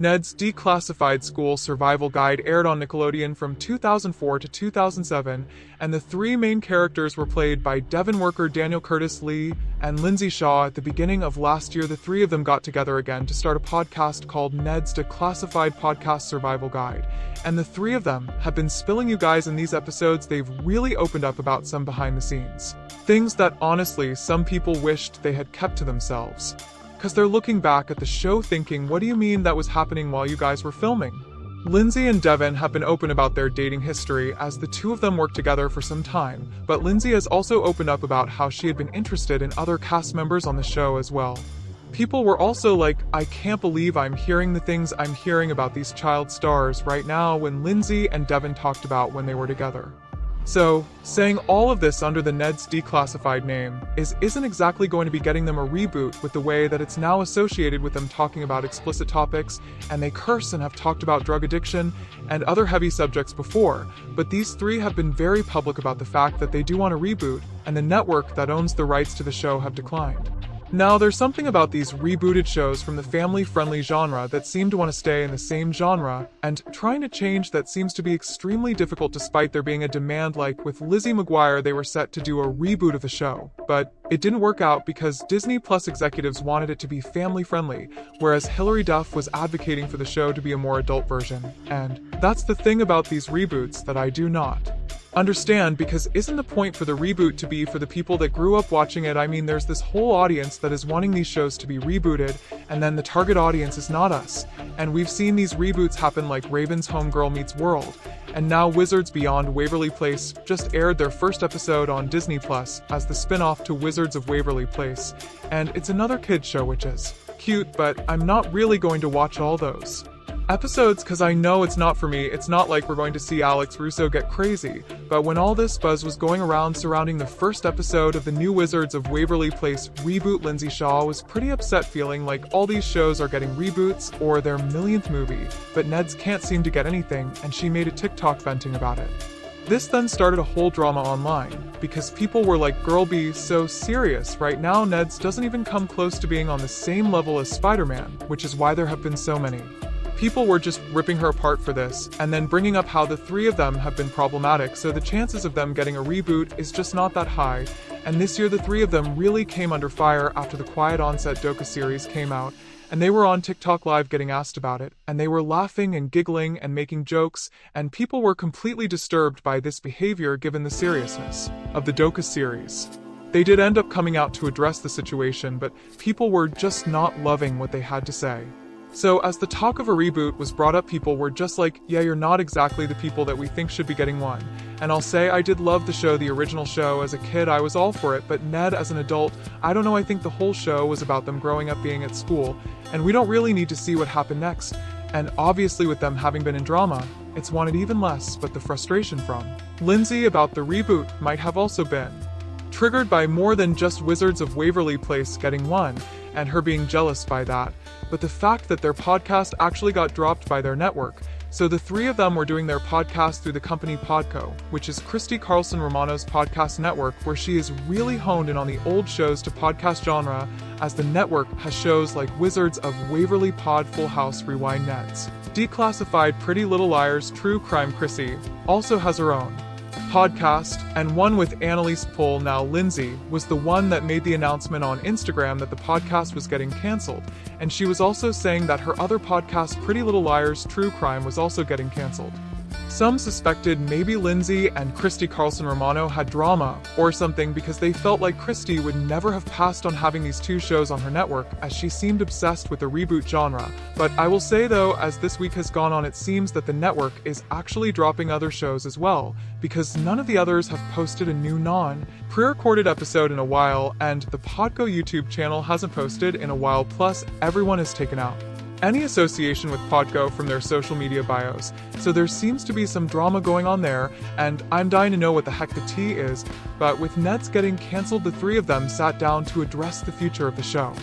Ned's Declassified School Survival Guide aired on Nickelodeon from 2004 to 2007, and the three main characters were played by Devon Werkheiser, Daniel Curtis Lee, and Lindsey Shaw. At the beginning of last year, the three of them got together again to start a podcast called Ned's Declassified Podcast Survival Guide, and the three of them have been spilling you guys in these episodes. They've really opened up about some behind the scenes. Things that honestly some people wished they had kept to themselves. Because they're looking back at the show thinking, what do you mean that was happening while you guys were filming? Lindsey and Devon have been open about their dating history as the two of them worked together for some time, but Lindsey has also opened up about how she had been interested in other cast members on the show as well. People were also like, I can't believe I'm hearing the things I'm hearing about these child stars right now when Lindsey and Devon talked about when they were together. So, saying all of this under the Ned's Declassified name isn't exactly going to be getting them a reboot with the way that it's now associated with them talking about explicit topics, and they curse and have talked about drug addiction and other heavy subjects before, but these three have been very public about the fact that they do want a reboot, and the network that owns the rights to the show have declined. Now, there's something about these rebooted shows from the family-friendly genre that seem to want to stay in the same genre, and trying to change that seems to be extremely difficult despite there being a demand. Like with Lizzie McGuire, they were set to do a reboot of the show, but it didn't work out because Disney Plus executives wanted it to be family-friendly, whereas Hilary Duff was advocating for the show to be a more adult version. And that's the thing about these reboots that I do not understand, because isn't the point for the reboot to be for the people that grew up watching it? I mean, there's this whole audience that is wanting these shows to be rebooted, and then the target audience is not us. And we've seen these reboots happen like Raven's Homegirl Meets World, and now Wizards Beyond Waverly Place just aired their first episode on Disney Plus as the spin-off to Wizards of Waverly Place, and it's another kid's show, which is cute, but I'm not really going to watch all those episodes because I know it's not for me. It's not like we're going to see Alex Russo get crazy, but when all this buzz was going around surrounding the first episode of the new Wizards of Waverly Place reboot, Lindsey Shaw was pretty upset, feeling like all these shows are getting reboots or their millionth movie, but Ned's can't seem to get anything, and she made a TikTok venting about it. This then started a whole drama online, because people were like, girl, be so serious. Right now, Ned's doesn't even come close to being on the same level as Spider-Man, which is why there have been so many. People were just ripping her apart for this, and then bringing up how the three of them have been problematic, so the chances of them getting a reboot is just not that high. And this year the three of them really came under fire after the Quiet Onset docu-series came out, and they were on TikTok Live getting asked about it, and they were laughing and giggling and making jokes, and people were completely disturbed by this behavior given the seriousness of the docu-series. They did end up coming out to address the situation, but people were just not loving what they had to say. So as the talk of a reboot was brought up, people were just like, yeah, you're not exactly the people that we think should be getting one. And I'll say I did love the show, the original show. As a kid, I was all for it, but Ned as an adult, I don't know, I think the whole show was about them growing up being at school, and we don't really need to see what happened next. And obviously with them having been in drama, it's wanted even less, but the frustration from Lindsey about the reboot might have also been triggered by more than just Wizards of Waverly Place getting one, and her being jealous by that, but the fact that their podcast actually got dropped by their network. So the three of them were doing their podcast through the company Podco, which is Christy Carlson Romano's podcast network, where she is really honed in on the old shows to podcast genre, as the network has shows like Wizards of Waverly Pod, Full House, Rewind, Ned's Declassified, Pretty Little Liars, True Crime. Chrissy also has her own podcast, and one with Annalise Pohl. Now Lindsey was the one that made the announcement on Instagram that the podcast was getting cancelled, and she was also saying that her other podcast, Pretty Little Liars, True Crime, was also getting cancelled. Some suspected maybe Lindsey and Christy Carlson Romano had drama or something, because they felt like Christy would never have passed on having these two shows on her network, as she seemed obsessed with the reboot genre. But I will say though, as this week has gone on, it seems that the network is actually dropping other shows as well, because none of the others have posted a new pre-recorded episode in a while, and the Podco YouTube channel hasn't posted in a while, plus everyone is taken out any association with Podco from their social media bios, so there seems to be some drama going on there, and I'm dying to know what the heck the tea is. But with Ned's getting cancelled, the three of them sat down to address the future of the show.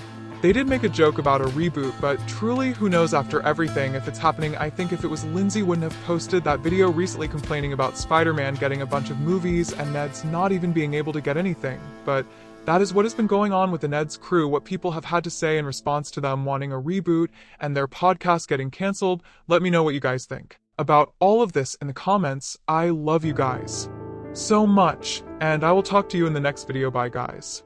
They did make a joke about a reboot, but truly who knows after everything if it's happening. I think if it was Lindsey wouldn't have posted that video recently complaining about Spider-Man getting a bunch of movies and Ned's not even being able to get anything, but That is what has been going on with the Ned's crew, what people have had to say in response to them wanting a reboot and their podcast getting canceled. Let me know what you guys think about all of this in the comments. I love you guys so much, and I will talk to you in the next video. Bye, guys.